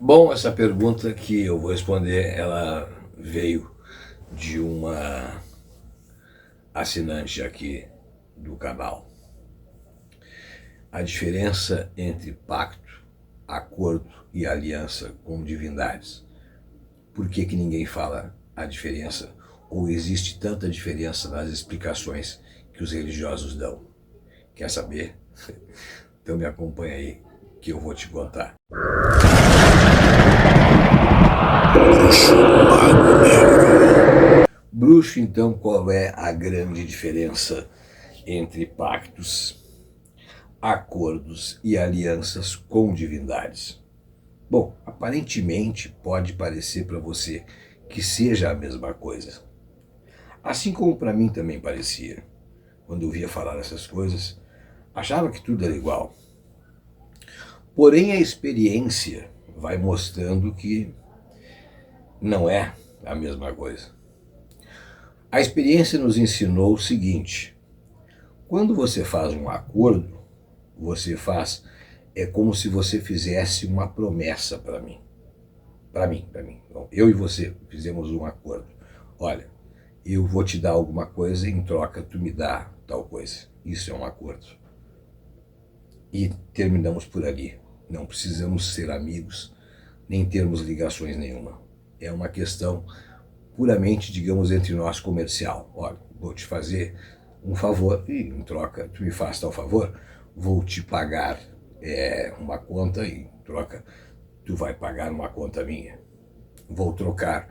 Bom, essa pergunta que eu vou responder, ela veio de uma assinante aqui do canal. A diferença entre pacto, acordo e aliança com divindades. Por que que ninguém fala a diferença? Ou existe tanta diferença nas explicações que os religiosos dão? Quer saber? Então me acompanha aí que eu vou te contar. Bruxo, então, qual é a grande diferença entre pactos, acordos e alianças com divindades? Bom, aparentemente pode parecer para você que seja a mesma coisa. Assim como para mim também parecia. Quando eu via falar essas coisas, achava que tudo era igual. Porém, a experiência vai mostrando que não é a mesma coisa. A experiência nos ensinou o seguinte: quando você faz um acordo, você faz, é como se você fizesse uma promessa para mim. Para mim. Então, eu e você fizemos um acordo. Olha, eu vou te dar alguma coisa, em troca tu me dá tal coisa. Isso é um acordo. E terminamos por ali. Não precisamos ser amigos, nem termos ligações nenhuma. É uma questão puramente, digamos, entre nós comercial. Olha, vou te fazer um favor e em troca tu me faz tal favor, vou te pagar uma conta e em troca tu vai pagar uma conta minha. Vou trocar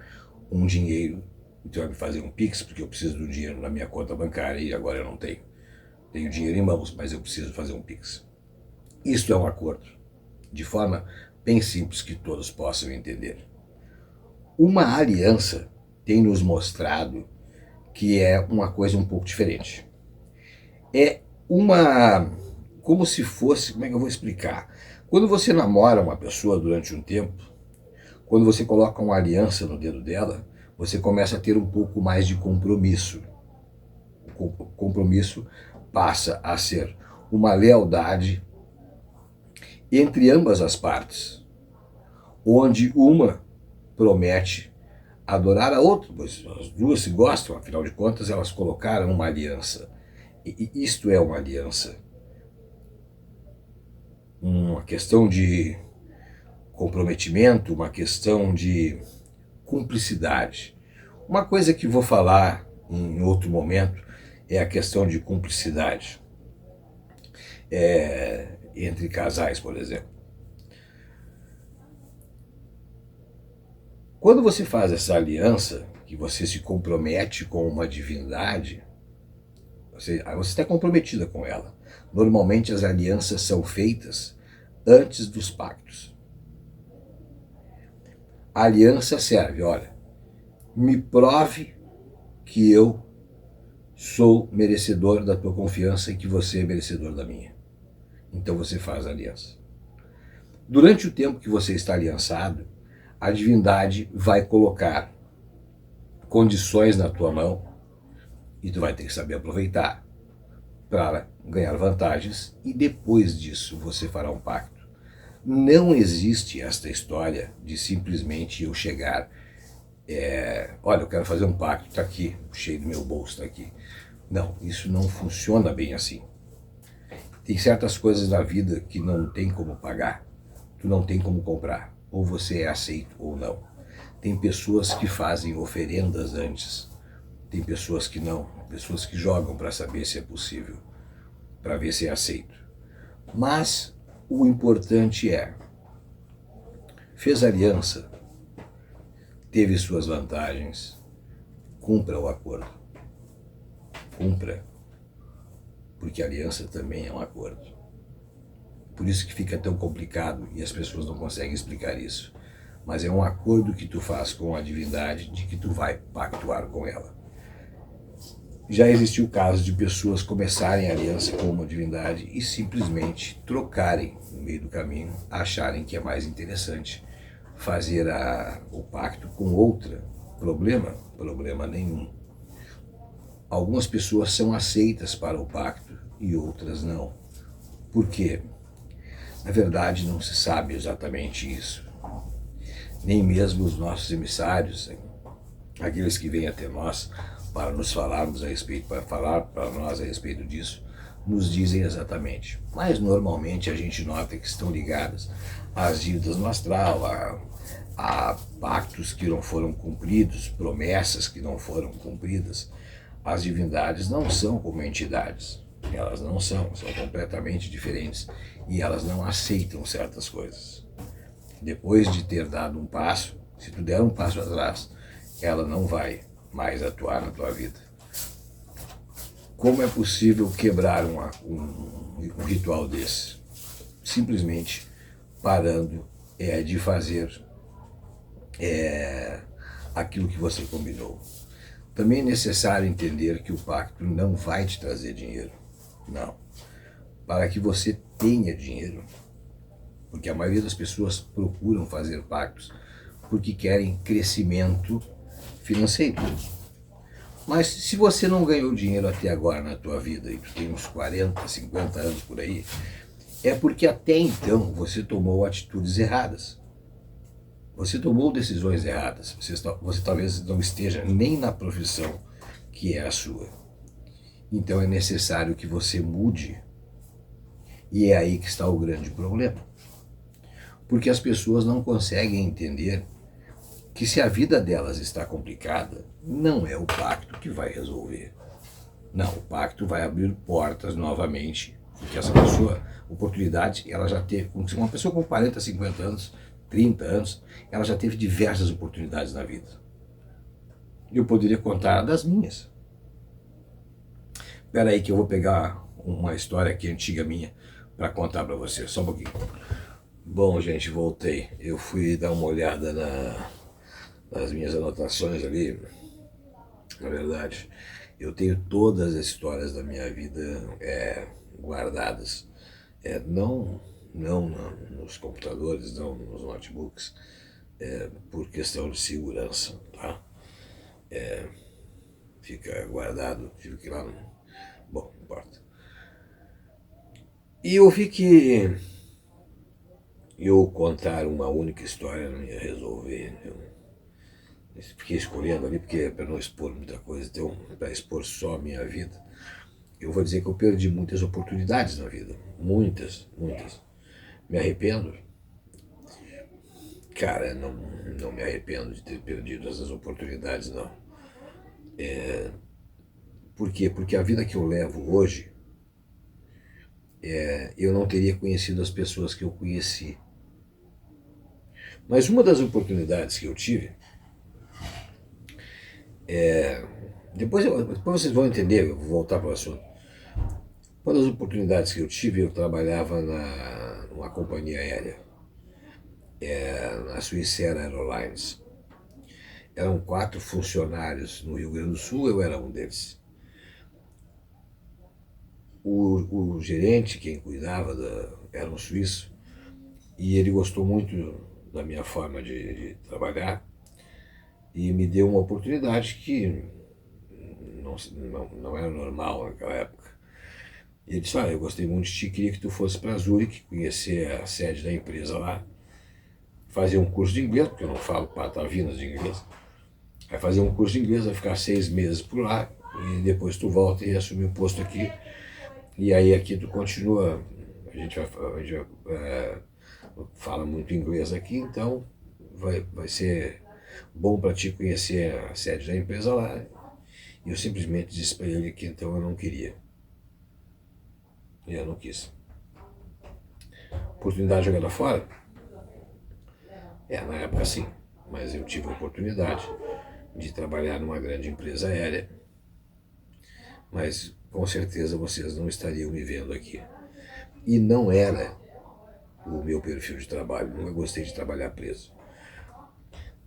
um dinheiro e tu vai me fazer um Pix, porque eu preciso do dinheiro na minha conta bancária e agora eu não tenho. Tenho dinheiro em mãos, mas eu preciso fazer um Pix. Isto é um acordo, de forma bem simples que todos possam entender. Uma aliança tem nos mostrado que é uma coisa um pouco diferente. É como se fosse, como é que eu vou explicar? Quando você namora uma pessoa durante um tempo, quando você coloca uma aliança no dedo dela, você começa a ter um pouco mais de compromisso. O compromisso passa a ser uma lealdade entre ambas as partes, onde uma promete adorar a outra, pois as duas se gostam, afinal de contas elas colocaram uma aliança. E isto é uma aliança. Uma questão de comprometimento, uma questão de cumplicidade. Uma coisa que vou falar em outro momento é a questão de cumplicidade entre casais, por exemplo. Quando você faz essa aliança, que você se compromete com uma divindade, você está comprometida com ela. Normalmente as alianças são feitas antes dos pactos. A aliança serve, olha, me prove que eu sou merecedor da tua confiança e que você é merecedor da minha. Então você faz a aliança. Durante o tempo que você está aliançado, a divindade vai colocar condições na tua mão e tu vai ter que saber aproveitar para ganhar vantagens e depois disso você fará um pacto. Não existe esta história de simplesmente eu chegar, olha, eu quero fazer um pacto, está aqui, cheio do meu bolso, está aqui. Não, isso não funciona bem assim. Tem certas coisas na vida que não tem como pagar, tu não tem como comprar, ou você é aceito ou não. Tem pessoas que fazem oferendas antes, tem pessoas que não, pessoas que jogam para saber se é possível, para ver se é aceito. Mas o importante é, fez aliança, teve suas vantagens, cumpra o acordo. Cumpra, porque a aliança também é um acordo. Por isso que fica tão complicado e as pessoas não conseguem explicar isso. Mas é um acordo que tu faz com a divindade de que tu vai pactuar com ela. Já existiu casos de pessoas começarem a aliança com uma divindade e simplesmente trocarem no meio do caminho, acharem que é mais interessante fazer o pacto com outra. Problema nenhum. Algumas pessoas são aceitas para o pacto e outras não. Por quê? Na verdade, não se sabe exatamente isso. nem mesmo os nossos emissários, aqueles que vêm até nós para nos falarmos a respeito, para falar para nós a respeito disso, nos dizem exatamente. Mas normalmente a gente nota que estão ligadas às dívidas no astral, a pactos que não foram cumpridos, promessas que não foram cumpridas. As divindades não são como entidades, elas não são completamente diferentes e elas não aceitam certas coisas. Depois de ter dado um passo, se tu der um passo atrás, ela não vai mais atuar na tua vida. Como é possível quebrar um ritual desse? Simplesmente parando de fazer aquilo que você combinou. Também é necessário entender que o pacto não vai te trazer dinheiro. Não. Para que você tenha dinheiro, porque a maioria das pessoas procuram fazer pactos porque querem crescimento financeiro. Mas se você não ganhou dinheiro até agora na tua vida, e tu tem uns 40, 50 anos por aí, é porque até então você tomou atitudes erradas. Você tomou decisões erradas. Você talvez não esteja nem na profissão que é a sua. Então é necessário que você mude. E é aí que está o grande problema. Porque as pessoas não conseguem entender que se a vida delas está complicada, não é o pacto que vai resolver. Não, o pacto vai abrir portas novamente, porque essa pessoa, oportunidade, ela já teve, uma pessoa com 40, 50 anos, 30 anos, ela já teve diversas oportunidades na vida. Eu poderia contar das minhas. Espera aí que eu vou pegar uma história aqui antiga minha para contar para você, só um pouquinho. Bom, gente, voltei. Eu fui dar uma olhada nas minhas anotações ali. Na verdade, eu tenho todas as histórias da minha vida guardadas. Não nos computadores, não nos notebooks, por questão de segurança, tá? Fica guardado, tive que ir lá. Bom, não importa. E eu vi que eu contar uma única história não ia resolver. Eu fiquei escolhendo ali, porque para não expor muita coisa, então, para expor só a minha vida, eu vou dizer que eu perdi muitas oportunidades na vida. Muitas. Me arrependo? Cara, não me arrependo de ter perdido essas oportunidades, não. Por quê? Porque a vida que eu levo hoje, eu não teria conhecido as pessoas que eu conheci. Mas uma das oportunidades que eu tive, depois vocês vão entender, eu vou voltar para o assunto. Uma das oportunidades que eu tive, eu trabalhava numa companhia aérea, na Swissair Airlines. Eram 4 funcionários no Rio Grande do Sul, eu era um deles. O gerente, quem cuidava, era um suíço, e ele gostou muito da minha forma de trabalhar e me deu uma oportunidade que não era normal naquela época. E ele disse, eu gostei muito de ti, queria que tu fosse para Zurique, conhecer a sede da empresa lá, fazer um curso de inglês, porque eu não falo patavinas de inglês. Vai fazer um curso de inglês, vai ficar 6 meses por lá, e depois tu volta e assume o posto aqui. E aí aqui tu continua, a gente fala muito inglês aqui, então vai ser bom para ti conhecer a sede da empresa lá. E eu simplesmente disse para ele que então eu não queria. E eu não quis. Oportunidade jogada fora? Na época sim, mas eu tive a oportunidade de trabalhar numa grande empresa aérea, mas com certeza vocês não estariam me vendo aqui. E não era o meu perfil de trabalho, nunca gostei de trabalhar preso.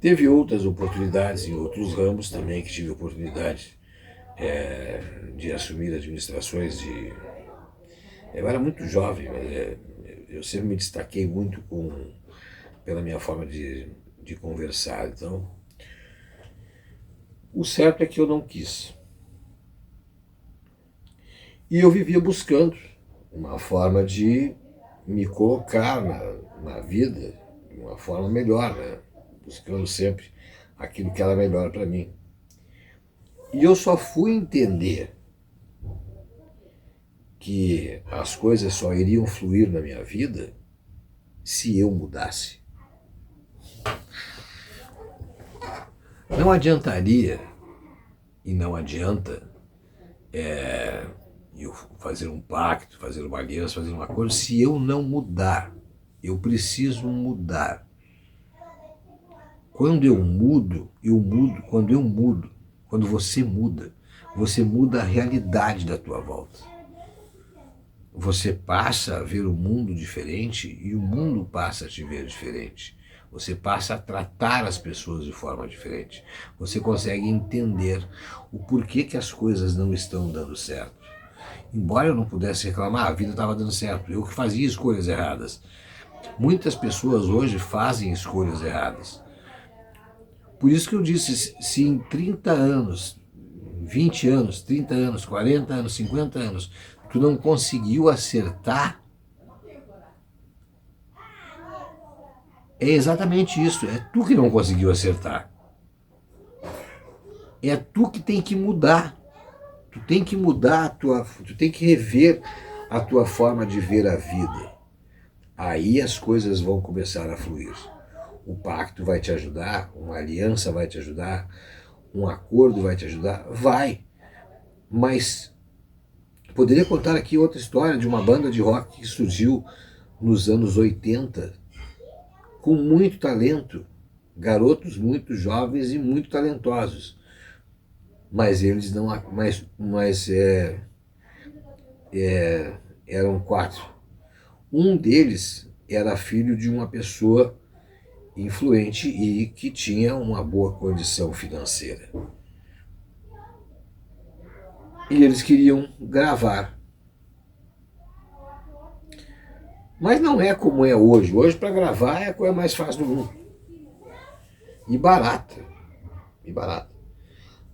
Teve outras oportunidades em outros ramos também, que tive oportunidade de assumir administrações de... Eu era muito jovem, mas eu sempre me destaquei muito pela minha forma de conversar, então... O certo é que eu não quis. E eu vivia buscando uma forma de me colocar na vida de uma forma melhor, né? buscando sempre aquilo que era melhor para mim. E eu só fui entender que as coisas só iriam fluir na minha vida se eu mudasse. Não adiantaria, e não adianta, eu fazer um pacto, fazer uma aliança, fazer um acordo, se eu não mudar. Eu preciso mudar. Quando eu mudo, quando eu mudo, quando você muda a realidade da tua volta. Você passa a ver o mundo diferente e o mundo passa a te ver diferente. Você passa a tratar as pessoas de forma diferente. Você consegue entender o porquê que as coisas não estão dando certo. Embora eu não pudesse reclamar, a vida estava dando certo. Eu que fazia escolhas erradas. Muitas pessoas hoje fazem escolhas erradas. Por isso que eu disse, se em 30 anos, 20 anos, 30 anos, 40 anos, 50 anos, tu não conseguiu acertar, é exatamente isso, é tu que não conseguiu acertar. É tu que tem que mudar. Tu tem que mudar tu tem que rever a tua forma de ver a vida. Aí as coisas vão começar a fluir. O pacto vai te ajudar, uma aliança vai te ajudar, um acordo vai te ajudar, vai. Mas poderia contar aqui outra história de uma banda de rock que surgiu nos anos 80, com muito talento, garotos muito jovens e muito talentosos. Mas eles não, eram 4. Um deles era filho de uma pessoa influente e que tinha uma boa condição financeira. E eles queriam gravar. Mas não é como é hoje. Hoje, para gravar, é a coisa mais fácil do mundo. E barata. E barata.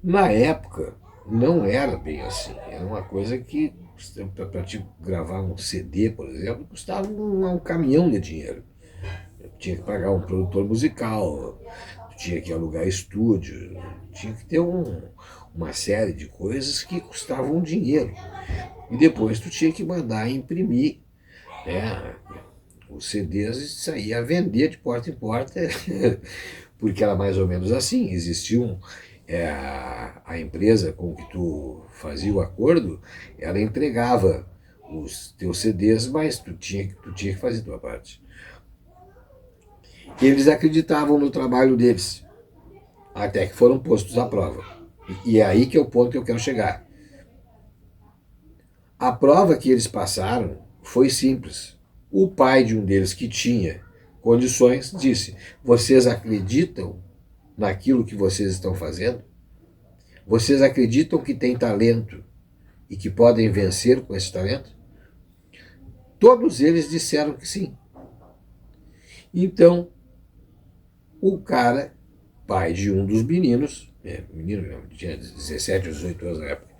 Na época, não era bem assim. Era uma coisa que, para te gravar um CD, por exemplo, custava um caminhão de dinheiro. Eu tinha que pagar um produtor musical, tinha que alugar estúdio, tinha que ter uma série de coisas que custavam dinheiro. E depois tu tinha que mandar imprimir, né, os CDs e sair a vender de porta em porta, porque era mais ou menos assim. Existiam a empresa com que tu fazia o acordo, ela entregava os teus CDs, mas tu tinha que fazer a tua parte. Eles acreditavam no trabalho deles, até que foram postos à prova. E é aí que é o ponto que eu quero chegar. A prova que eles passaram foi simples. O pai de um deles, que tinha condições, disse: vocês acreditam naquilo que vocês estão fazendo? Vocês acreditam que tem talento e que podem vencer com esse talento? Todos eles disseram que sim. Então, o cara, pai de um dos meninos, menino tinha 17 ou 18 anos na época,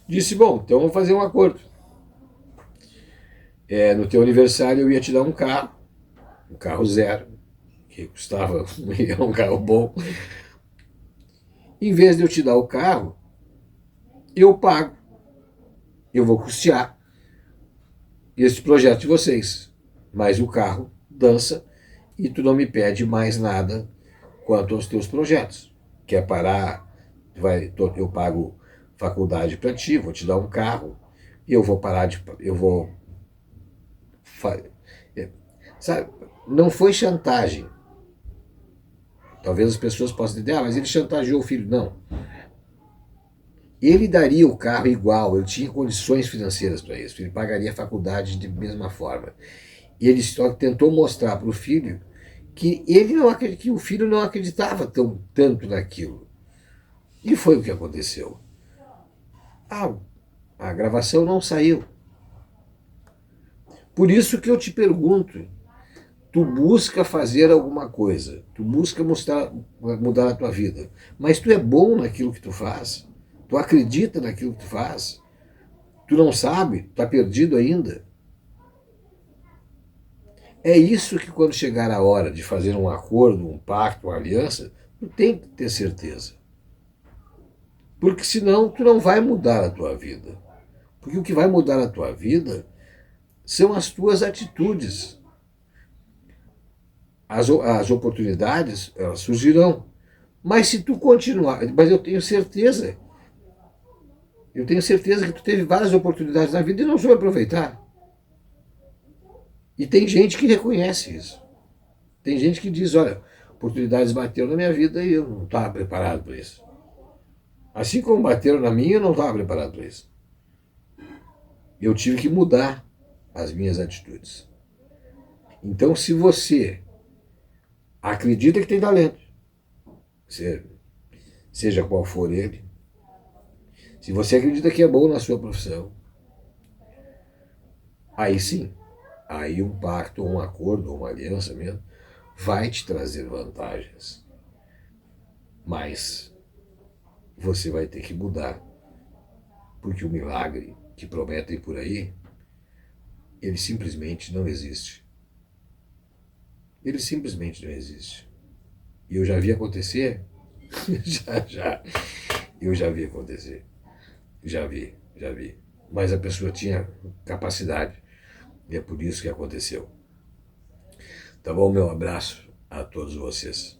disse: bom, então vamos fazer um acordo. No teu aniversário eu ia te dar um carro zero, que custava um carro bom. Em vez de eu te dar o carro, eu pago, eu vou custear esse projeto de vocês. Mas o carro dança e tu não me pede mais nada quanto aos teus projetos. Quer parar, eu pago faculdade para ti, vou te dar um carro, e eu vou parar de... Sabe, não foi chantagem. Talvez as pessoas possam dizer: mas ele chantageou o filho. Não. Ele daria o carro igual, ele tinha condições financeiras para isso, ele pagaria a faculdade de mesma forma. E ele só tentou mostrar para o filho que que o filho não acreditava tanto naquilo. E foi o que aconteceu. A gravação não saiu. Por isso que eu te pergunto, tu busca fazer alguma coisa, tu busca mudar a tua vida, mas tu é bom naquilo que tu faz? Tu acredita naquilo que tu faz? Tu não sabe? Tu está perdido ainda? É isso que quando chegar a hora de fazer um acordo, um pacto, uma aliança, tu tem que ter certeza. Porque senão tu não vai mudar a tua vida. Porque o que vai mudar a tua vida são as tuas atitudes. As oportunidades, elas surgirão. Mas se tu continuar, mas eu tenho certeza que tu teve várias oportunidades na vida e não soube aproveitar. E tem gente que reconhece isso. Tem gente que diz, olha, oportunidades bateram na minha vida e eu não estava preparado para isso. Assim como bateram na minha, eu não estava preparado para isso. Eu tive que mudar as minhas atitudes. Então, se você acredita que tem talento, seja qual for ele, se você acredita que é bom na sua profissão, aí sim, aí um pacto, um acordo, uma aliança mesmo, vai te trazer vantagens. Mas você vai ter que mudar, porque o milagre que prometem por aí, ele simplesmente não existe. Ele simplesmente não existe. E eu já vi acontecer, já, eu já vi acontecer. Já vi. Mas a pessoa tinha capacidade. E é por isso que aconteceu. Tá bom? Meu abraço a todos vocês.